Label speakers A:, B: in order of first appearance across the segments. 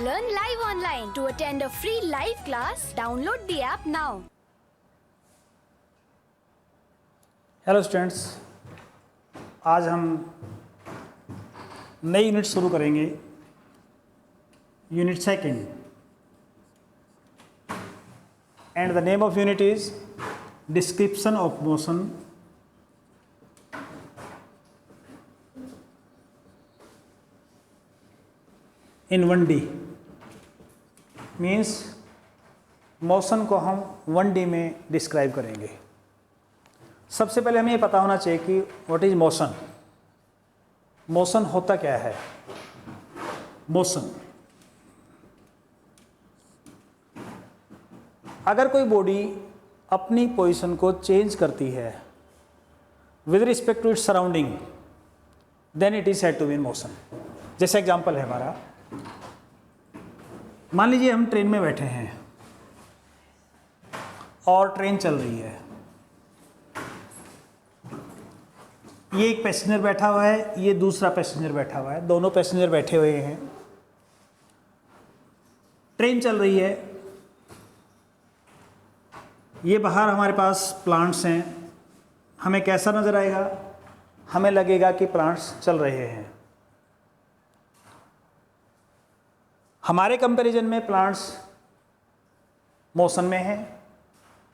A: Learn live online. To attend a free live class, download the app now.
B: Hello students, आज हम नई unit शुरू करेंगे। Unit second, and the name of unit is description of motion in 1D। Means motion को हम 1D में describe करेंगे। सबसे पहले हमें ये पता होना चाहिए कि व्हाट इज मोशन। मोशन होता क्या है? मोशन, अगर कोई बॉडी अपनी पोजीशन को चेंज करती है with respect to its surrounding, then it is said to be in motion. जैसे एग्जांपल है हमारा, मान लीजिए हम ट्रेन में बैठे हैं और ट्रेन चल रही है। ये एक पैसेंजर बैठा हुआ है, ये दूसरा पैसेंजर बैठा हुआ है, दोनों पैसेंजर बैठे हुए हैं। ट्रेन चल रही है, ये बाहर हमारे पास प्लांट्स हैं। हमें कैसा नज़र आएगा? हमें लगेगा कि प्लांट्स चल रहे हैं। हमारे कंपैरिजन में प्लांट्स मोशन में हैं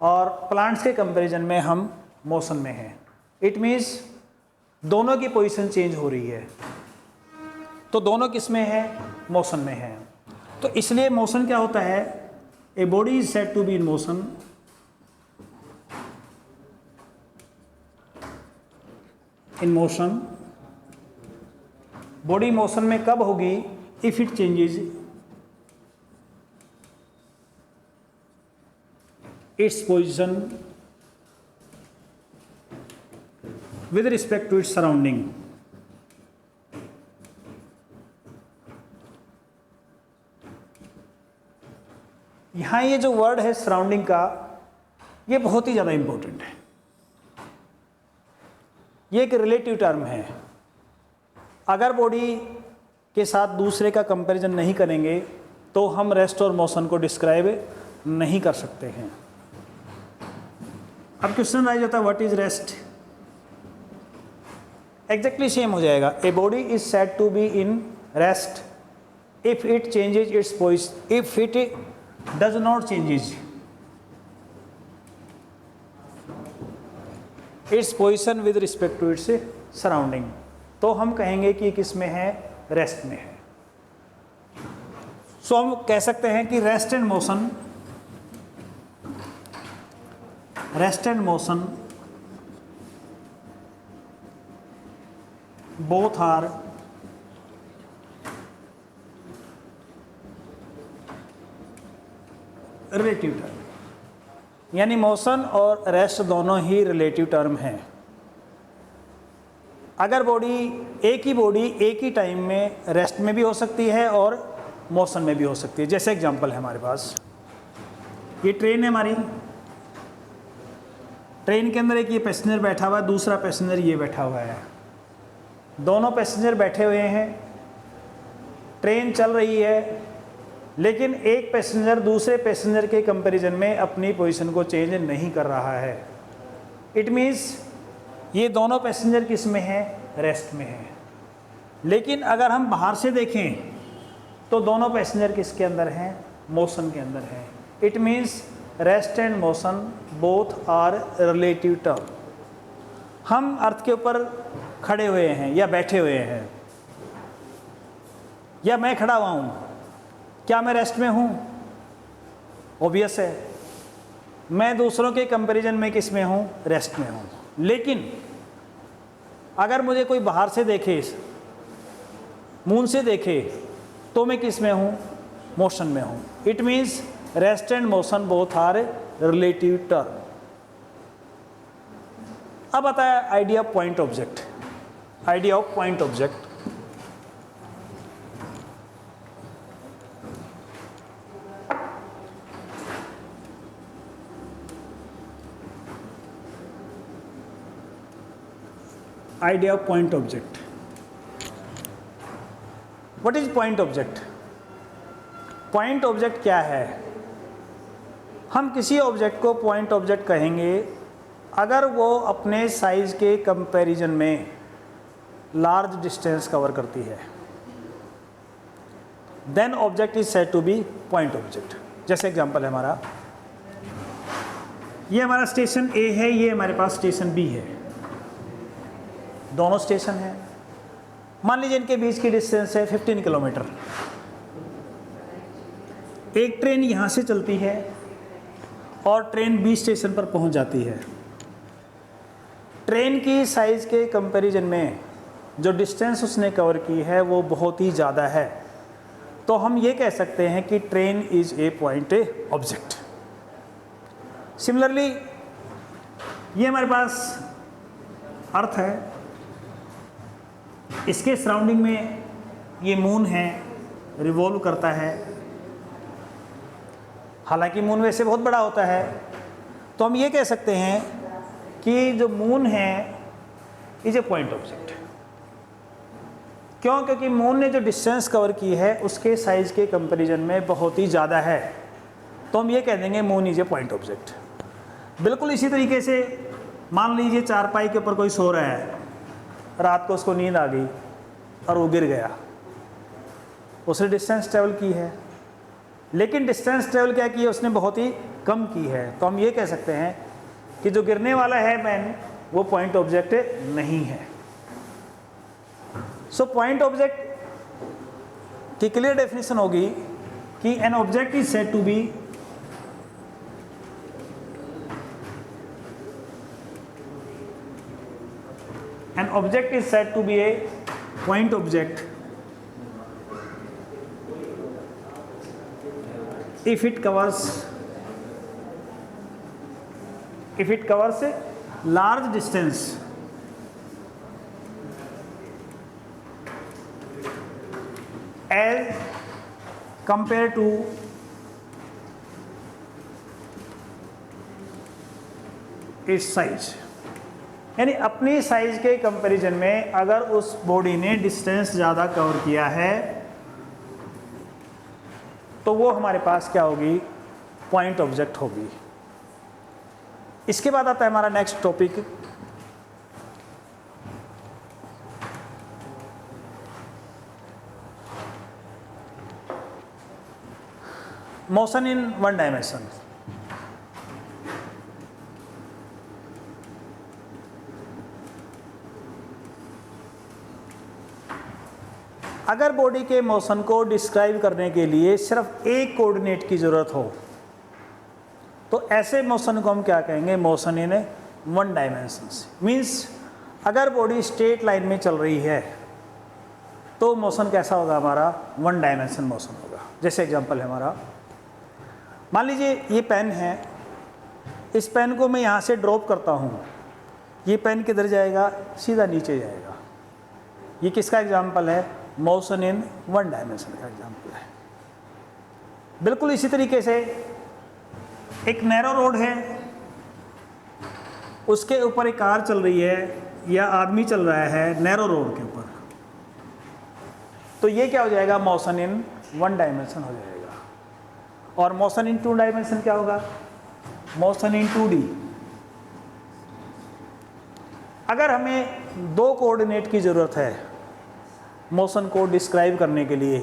B: और प्लांट्स के कंपैरिजन में हम मोशन में हैं। इट मीन्स दोनों की पोजीशन चेंज हो रही है, तो दोनों किस में है? मोशन में है। तो इसलिए मोशन क्या होता है? A body is said to be in motion body motion में कब होगी? If it changes its position with respect to its surrounding। यहां ये जो वर्ड है सराउंडिंग का, ये बहुत ही ज़्यादा इंपॉर्टेंट है। ये एक रिलेटिव टर्म है। अगर बॉडी के साथ दूसरे का कंपैरिजन नहीं करेंगे तो हम रेस्ट और मोशन को डिस्क्राइब नहीं कर सकते हैं। अब क्वेश्चन राइज होता है, what is rest? Exactly same हो जाएगा। A body is said to be in rest if it changes its position, if it does not changes its position with respect to its surrounding, तो हम कहेंगे कि किस में है? रेस्ट में है। सो हम कह सकते हैं कि rest and motion both are relative term. यानी मोशन और रेस्ट दोनों ही रिलेटिव टर्म हैं। अगर बॉडी, एक ही बॉडी एक ही टाइम में रेस्ट में भी हो सकती है और मोशन में भी हो सकती है। जैसे एग्जांपल है हमारे पास, ये ट्रेन है हमारी। ट्रेन के अंदर एक ये पैसेंजर बैठा हुआ है, दूसरा पैसेंजर ये बैठा हुआ है। दोनों पैसेंजर बैठे हुए हैं, ट्रेन चल रही है, लेकिन एक पैसेंजर दूसरे पैसेंजर के कंपैरिजन में अपनी पोजीशन को चेंज नहीं कर रहा है। इट मीन्स ये दोनों पैसेंजर किस में हैं? रेस्ट में हैं। लेकिन अगर हम बाहर से देखें तो दोनों पैसेंजर किसके अंदर हैं? मोशन के अंदर हैं। It means rest and motion both are relative term. हम अर्थ के ऊपर खड़े हुए हैं या बैठे हुए हैं, या मैं खड़ा हुआ हूं, क्या मैं रेस्ट में हूं? ऑब्वियस है। मैं दूसरों के कंपैरिजन में किस में हूं? रेस्ट में हूं। लेकिन अगर मुझे कोई बाहर से देखे, मून से देखे, तो मैं किस में हूं? मोशन में हूं। It means rest and motion both are relative term. अब आता है idea of point object. Idea of point object, idea of point object. What is point object? Point object क्या है? हम किसी ऑब्जेक्ट को पॉइंट ऑब्जेक्ट कहेंगे अगर वो अपने साइज के कंपैरिजन में लार्ज डिस्टेंस कवर करती है, then object is said to be point object. जैसे एग्जांपल है हमारा, ये हमारा स्टेशन ए है, ये हमारे पास स्टेशन बी है, दोनों स्टेशन हैं। मान लीजिए इनके बीच की डिस्टेंस है 15 किलोमीटर। एक ट्रेन यहाँ से चलती है और ट्रेन बी स्टेशन पर पहुँच जाती है। ट्रेन की साइज़ के कंपैरिजन में जो डिस्टेंस उसने कवर की है वो बहुत ही ज़्यादा है, तो हम ये कह सकते हैं कि train is a point object. Similarly ये हमारे पास अर्थ है, इसके सराउंडिंग में ये मून है, रिवॉल्व करता है। हालांकि मून वैसे बहुत बड़ा होता है, तो हम ये कह सकते हैं कि जो मून है इज ए पॉइंट ऑब्जेक्ट। क्यों? क्योंकि मून ने जो डिस्टेंस कवर की है उसके साइज के कंपैरिजन में बहुत ही ज़्यादा है, तो हम ये कह देंगे moon is a point object. बिल्कुल इसी तरीके से मान लीजिए चारपाई के ऊपर कोई सो रहा है, रात को उसको नींद आ गई और वो गिर गया, उसने डिस्टेंस ट्रेवल की है, लेकिन डिस्टेंस ट्रेवल क्या की है उसने, बहुत ही कम की है, तो हम ये कह सकते हैं कि जो गिरने वाला है मैन वो पॉइंट ऑब्जेक्ट नहीं है। सो पॉइंट ऑब्जेक्ट की क्लियर डेफिनेशन होगी कि an object is said to be an object is said to be a point object if it covers a large distance as compared to its size। यानी अपनी size के comparison में अगर उस body ने distance ज़्यादा कवर किया है तो वो हमारे पास क्या होगी? पॉइंट ऑब्जेक्ट होगी। इसके बाद आता है हमारा next topic, motion in one dimension. अगर बॉडी के मोशन को डिस्क्राइब करने के लिए सिर्फ एक कोऑर्डिनेट की ज़रूरत हो तो ऐसे मोशन को हम क्या कहेंगे? Motion in one dimension. Means अगर बॉडी स्ट्रेट लाइन में चल रही है तो मोशन कैसा होगा? हमारा वन डायमेंशन मोशन होगा। जैसे एग्जांपल है हमारा, मान लीजिए ये पेन है, इस पेन को मैं यहाँ से ड्रॉप करता हूँ, ये पेन किधर जाएगा? सीधा नीचे जाएगा। ये किसका एग्जाम्पल है? मोशन इन वन डायमेंशन का एग्जाम्पल है। बिल्कुल इसी तरीके से एक नैरो रोड है, उसके ऊपर एक कार चल रही है या आदमी चल रहा है नैरो रोड के ऊपर, तो ये क्या हो जाएगा? मोशन इन वन डायमेंशन हो जाएगा। और मोशन इन टू डायमेंशन क्या होगा? Motion in 2D। अगर हमें दो कोऑर्डिनेट की ज़रूरत है मोशन को डिस्क्राइब करने के लिए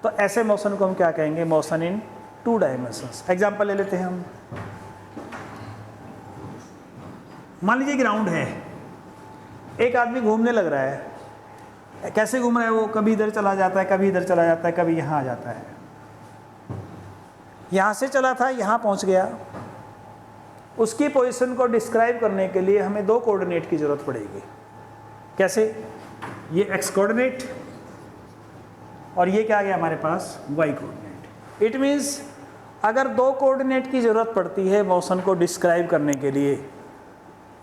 B: तो ऐसे मोशन को हम क्या कहेंगे? Motion in 2 dimensions. एग्जांपल ले लेते हैं हम, मान लीजिए ग्राउंड है, एक आदमी घूमने लग रहा है। कैसे घूम रहा है वो? कभी इधर चला जाता है, कभी इधर चला जाता है, कभी यहाँ आ जाता है। यहाँ से चला था, यहाँ पहुँच गया। उसकी पोजीशन को डिस्क्राइब करने के लिए हमें दो कोऑर्डिनेट की ज़रूरत पड़ेगी। कैसे? ये एक्स कोऑर्डिनेट और ये क्या आ गया हमारे पास? Y coordinate. इट मीन्स अगर दो कोऑर्डिनेट की ज़रूरत पड़ती है मोशन को डिस्क्राइब करने के लिए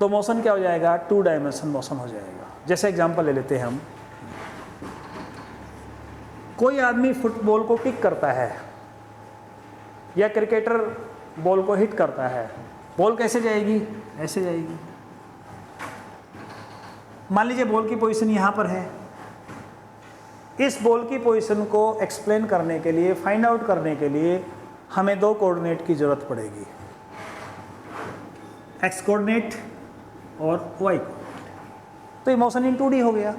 B: तो मोशन क्या हो जाएगा? 2 डायमेंशन मोशन हो जाएगा। जैसे एग्जांपल ले लेते हैं हम, कोई आदमी फुटबॉल को किक करता है या क्रिकेटर बॉल को हिट करता है, बॉल कैसे जाएगी? ऐसे जाएगी। मान लीजिए बॉल की पोजीशन यहाँ पर है, इस बॉल की पोजीशन को एक्सप्लेन करने के लिए, फाइंड आउट करने के लिए हमें दो कोऑर्डिनेट की ज़रूरत पड़ेगी, एक्स कोऑर्डिनेट और वाई कोऑर्डिनेट। तो ये मोशन इन 2D हो गया।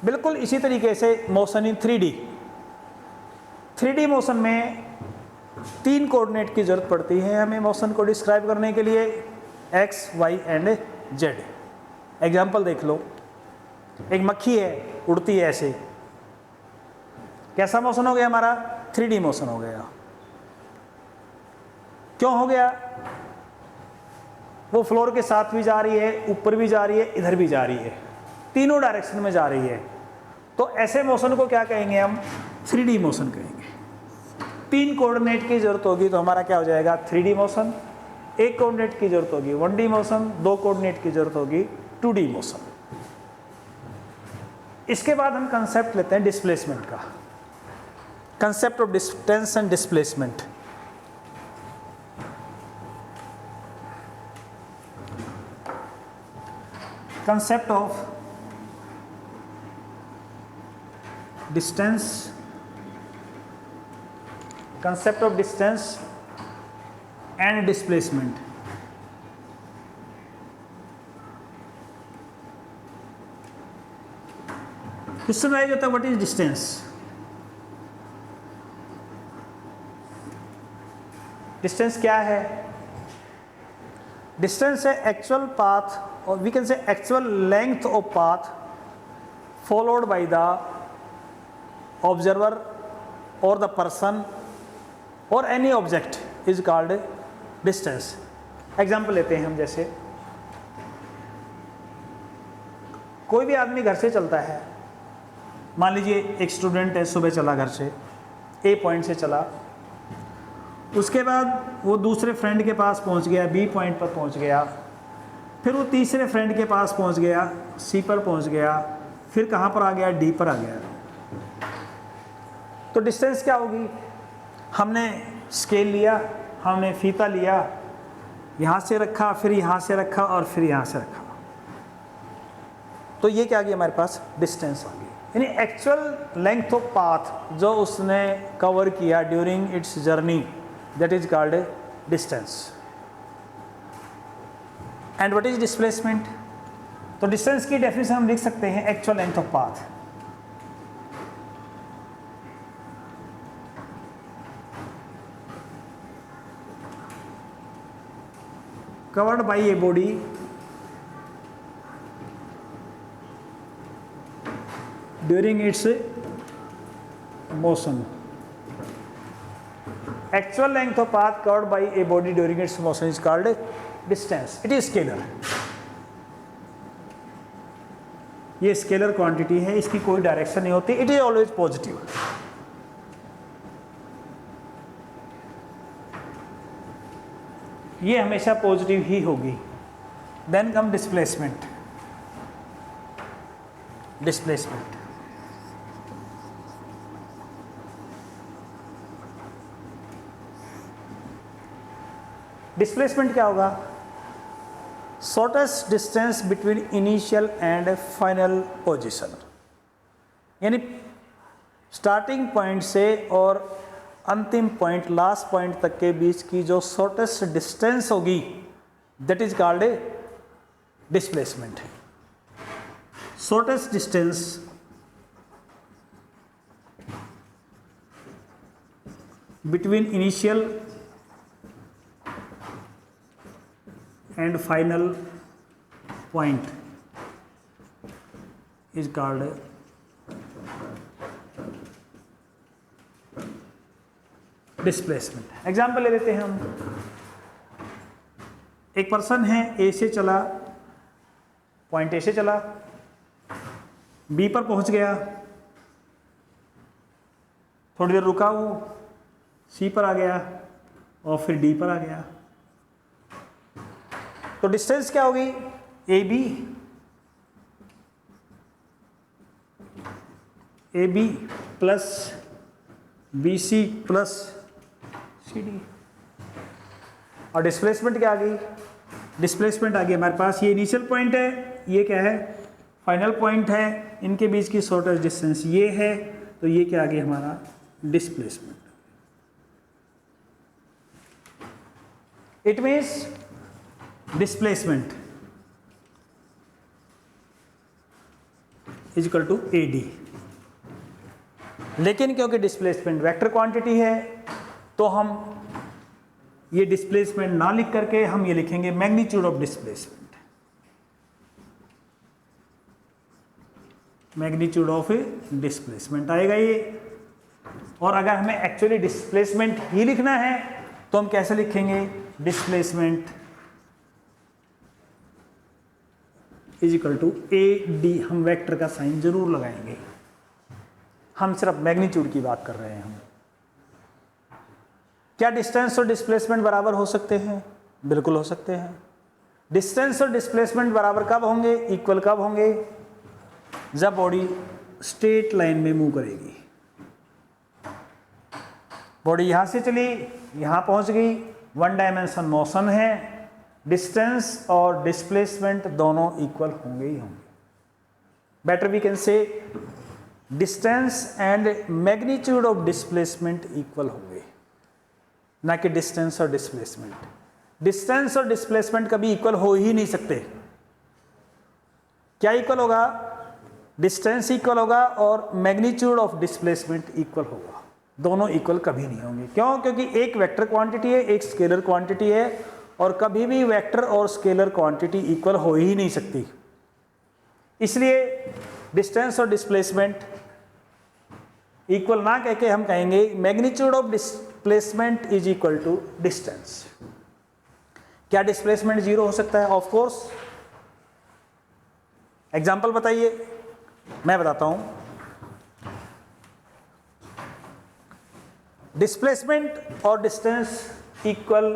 B: बिल्कुल इसी तरीके से motion in 3D। 3D motion में 3 कोऑर्डिनेट की ज़रूरत पड़ती है हमें मोशन को डिस्क्राइब करने के लिए, X, Y and Z. Example देख लो, एक मक्खी है, उड़ती है ऐसे, कैसा मोशन हो गया हमारा? 3D मोशन हो गया। क्यों हो गया? वो फ्लोर के साथ भी जा रही है, ऊपर भी जा रही है, इधर भी जा रही है, तीनों डायरेक्शन में जा रही है। तो ऐसे मोशन को क्या कहेंगे हम? 3D मोशन कहेंगे। 3 कोऑर्डिनेट की जरूरत होगी तो हमारा क्या हो जाएगा? 3D motion. 1 कोऑर्डिनेट की जरूरत होगी 1D मोशन, 2 कोऑर्डिनेट की जरूरत होगी 2D मोशन। इसके बाद हम कंसेप्ट लेते हैं डिस्प्लेसमेंट का, concept of distance and displacement. Concept of distance, concept of distance and displacement। Question rise होता है व्हाट इज डिस्टेंस? डिस्टेंस क्या है? डिस्टेंस है एक्चुअल पाथ, और we can say actual length of path followed by the observer और the person और any object is called distance. Example लेते हैं हम, जैसे कोई भी आदमी घर से चलता है, मान लीजिए एक स्टूडेंट है, सुबह चला घर से, ए पॉइंट से चला, उसके बाद वो दूसरे फ्रेंड के पास पहुंच गया, बी पॉइंट पर पहुंच गया, फिर वो तीसरे फ्रेंड के पास पहुंच गया, सी पर पहुंच गया, फिर कहाँ पर आ गया? डी पर आ गया। तो डिस्टेंस क्या होगी? हमने स्केल लिया, हमने फीता लिया, यहाँ से रखा, फिर यहाँ से रखा और फिर यहाँ से रखा, तो ये क्या आ गया हमारे पास? डिस्टेंस आ गई। यानी एक्चुअल लेंथ ऑफ पाथ जो उसने कवर किया during its journey, that is called distance. And what is displacement? तो डिस्टेंस की डेफिनेशन हम लिख सकते हैं actual length of path. covered by a body during its motion। Actual length of path covered by a body during its motion is called distance। It is scalar। ये scalar quantity है, इसकी कोई direction नहीं होती, it is always positive. ये हमेशा positive ही होगी। Then come displacement. Displacement displacement क्या होगा? Shortest distance between initial and final position, यानी स्टार्टिंग पॉइंट से और अंतिम पॉइंट, लास्ट पॉइंट तक के बीच की जो शॉर्टेस्ट डिस्टेंस होगी, that is called displacement. Shortest distance between initial and final point is called displacement. Example ले लेते हैं हम। एक पर्सन है, ए से चला, पॉइंट ए से चला, बी पर पहुंच गया, थोड़ी देर रुका, वो सी पर आ गया और फिर डी पर आ गया। तो डिस्टेंस क्या होगी? A B plus B C plus C D. और डिस्प्लेसमेंट क्या आ गई? डिस्प्लेसमेंट आ गई हमारे पास, ये इनिशियल पॉइंट है, ये क्या है? फाइनल पॉइंट है, इनके बीच की शॉर्टेस्ट डिस्टेंस ये है, तो ये क्या आ गया हमारा displacement. It means displacement is equal to AD। लेकिन क्योंकि डिस्प्लेसमेंट वेक्टर क्वांटिटी है तो हम ये डिस्प्लेसमेंट ना लिख करके हम ये लिखेंगे magnitude of displacement, magnitude of displacement आएगा ये। और अगर हमें एक्चुअली डिस्प्लेसमेंट ही लिखना है तो हम कैसे लिखेंगे, displacement is equal to AD। हम वेक्टर का साइन जरूर लगाएंगे, हम सिर्फ मैग्नीट्यूड की बात कर रहे हैं। हम क्या डिस्टेंस और डिस्प्लेसमेंट बराबर हो सकते हैं? बिल्कुल हो सकते हैं। डिस्टेंस और डिस्प्लेसमेंट बराबर कब होंगे, इक्वल कब होंगे? जब बॉडी स्ट्रेट लाइन में मूव करेगी। बॉडी यहां से चली, यहां पहुंच गई, वन डायमेंशन मोशन है, डिस्टेंस और डिस्प्लेसमेंट दोनों इक्वल होंगे ही होंगे। Better we can say distance and magnitude of displacement equal होंगे, ना कि डिस्टेंस और डिस्प्लेसमेंट। डिस्टेंस और डिस्प्लेसमेंट कभी इक्वल हो ही नहीं सकते। क्या इक्वल होगा? डिस्टेंस इक्वल होगा और मैग्नीट्यूड ऑफ डिस्प्लेसमेंट इक्वल होगा। दोनों इक्वल कभी नहीं होंगे। क्यों? क्योंकि एक वेक्टर क्वांटिटी है, एक स्केलर क्वांटिटी है, और कभी भी वेक्टर और स्केलर क्वांटिटी इक्वल हो ही नहीं सकती। इसलिए डिस्टेंस और डिस्प्लेसमेंट इक्वल ना कह के हम कहेंगे magnitude of displacement is equal to distance. क्या डिस्प्लेसमेंट जीरो हो सकता है? Of course. एग्जांपल बताइए, मैं बताता हूं। डिस्प्लेसमेंट और डिस्टेंस इक्वल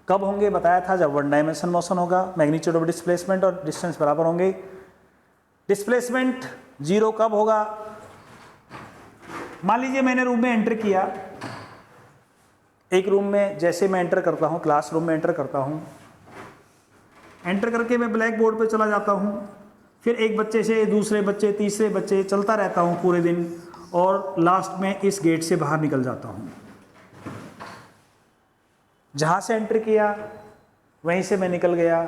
B: कब होंगे? बताया था जब वन डायमेंशन मोशन होगा, मैग्नीट्यूड ऑफ डिस्प्लेसमेंट और डिस्टेंस बराबर होंगे। डिस्प्लेसमेंट जीरो कब होगा? मान लीजिए मैंने रूम में एंटर किया, एक रूम में जैसे मैं एंटर करता हूं, क्लासरूम में एंटर करता हूं, एंटर करके मैं ब्लैक बोर्ड पे चला जाता हूं, फिर एक बच्चे से दूसरे बच्चे, तीसरे बच्चे, चलता रहता हूं पूरे दिन, और लास्ट में इस गेट से बाहर निकल जाता हूं। जहाँ से एंटर किया वहीं से मैं निकल गया।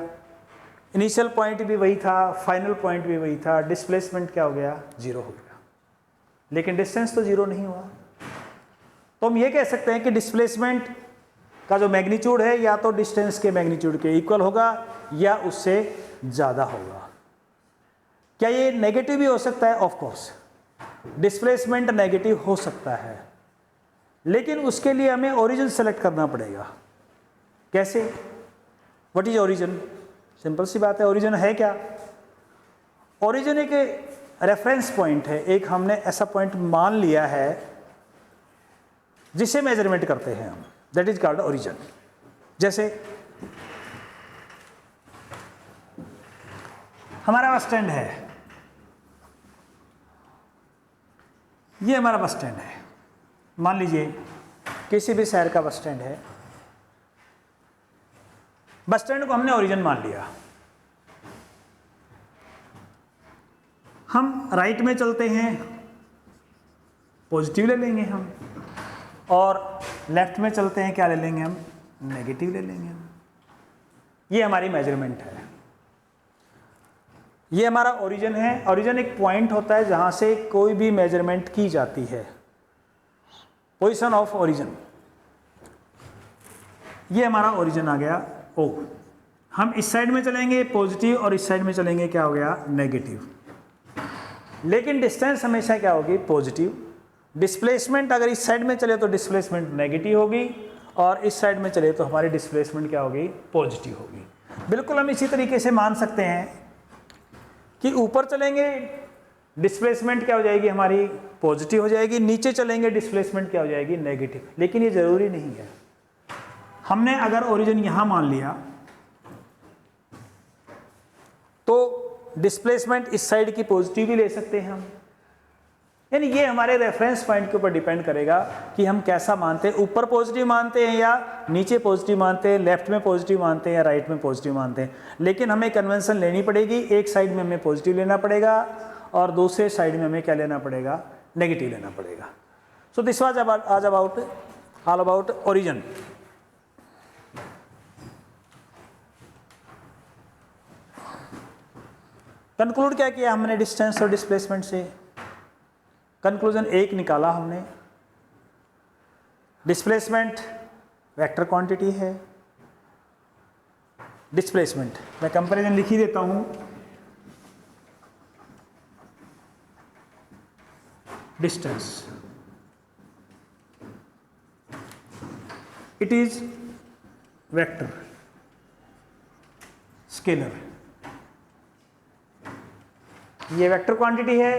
B: इनिशियल पॉइंट भी वही था, फाइनल पॉइंट भी वही था। डिस्प्लेसमेंट क्या हो गया? जीरो हो गया। लेकिन डिस्टेंस तो जीरो नहीं हुआ। तो हम ये कह सकते हैं कि डिस्प्लेसमेंट का जो मैग्नीट्यूड है या तो डिस्टेंस के मैग्नीट्यूड के इक्वल होगा या उससे ज़्यादा होगा। क्या ये नेगेटिव भी हो सकता है? ऑफ कोर्स, डिस्प्लेसमेंट नेगेटिव हो सकता है, लेकिन उसके लिए हमें ओरिजिन सेलेक्ट करना पड़ेगा। कैसे? What is origin? सिंपल सी बात है, ओरिजिन है क्या? ओरिजिन एक रेफरेंस पॉइंट है, एक हमने ऐसा पॉइंट मान लिया है जिसे मेजरमेंट करते हैं हम, दैट इज कॉल्ड ओरिजिन। जैसे हमारा बस स्टैंड है, ये हमारा बस स्टैंड है। मान लीजिए किसी भी शहर का बस स्टैंड है, बस स्टैंड को हमने ओरिजिन मान लिया। हम राइट में चलते हैं, पॉजिटिव ले लेंगे हम, और लेफ्ट में चलते हैं, क्या ले लेंगे हम? नेगेटिव ले लेंगे हम। ये हमारी मेजरमेंट है, ये हमारा ओरिजिन है। ओरिजिन एक पॉइंट होता है जहां से कोई भी मेजरमेंट की जाती है, पोजीशन ऑफ ओरिजिन। ये हमारा ओरिजिन आ गया ओ। हम इस साइड में चलेंगे पॉजिटिव और इस साइड में चलेंगे क्या हो गया? नेगेटिव। लेकिन डिस्टेंस हमेशा क्या होगी? पॉजिटिव। डिस्प्लेसमेंट अगर इस साइड में चले तो डिस्प्लेसमेंट नेगेटिव होगी, और इस साइड में चले तो हमारी डिस्प्लेसमेंट क्या होगी? पॉजिटिव होगी। बिल्कुल हम इसी तरीके से मान सकते हैं कि ऊपर चलेंगे डिस्प्लेसमेंट क्या हो जाएगी? हमारी पॉजिटिव हो जाएगी, नीचे चलेंगे डिस्प्लेसमेंट क्या हो जाएगी? नेगेटिव। लेकिन ये जरूरी नहीं है। हमने अगर ओरिजिन यहां मान लिया तो डिस्प्लेसमेंट इस साइड की पॉजिटिव भी ले सकते हैं हम, यानी ये हमारे रेफरेंस पॉइंट के ऊपर डिपेंड करेगा कि हम कैसा मानते हैं, ऊपर पॉजिटिव मानते हैं या नीचे पॉजिटिव मानते हैं, लेफ्ट में पॉजिटिव मानते हैं या राइट में पॉजिटिव मानते हैं। लेकिन हमें कन्वेंशन लेनी पड़ेगी, एक साइड में हमें पॉजिटिव लेना पड़ेगा और दूसरे साइड में हमें क्या लेना पड़ेगा, नेगेटिव लेना पड़ेगा। So this was about all about origin. Conclude क्या किया हमने डिस्टेंस और डिस्प्लेसमेंट से? कंक्लूजन एक निकाला हमने, डिस्प्लेसमेंट वेक्टर क्वांटिटी है। डिस्प्लेसमेंट मैं कंपैरिजन लिख ही देता हूं, distance it is vector scalar, ये वेक्टर क्वांटिटी है,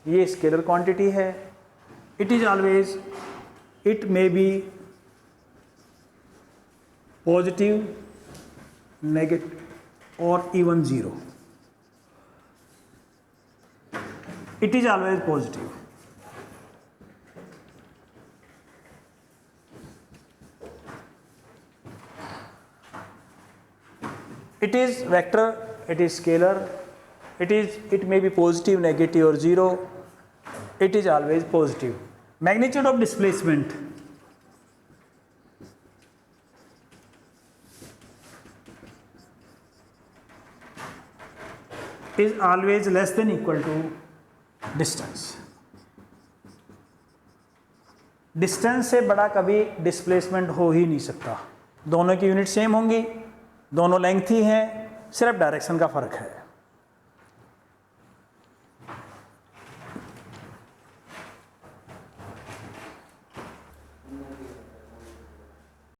B: ये स्केलर क्वांटिटी है। It is always, it may be positive, negative और even zero. It is always positive. It is vector, it is scalar, it may be positive, negative or zero. It is always positive. Magnitude of displacement is always less than equal to distance. Distance से बड़ा कभी displacement हो ही नहीं सकता। दोनों की unit same होंगी, दोनों लेंथ ही हैं, सिर्फ डायरेक्शन का फर्क है।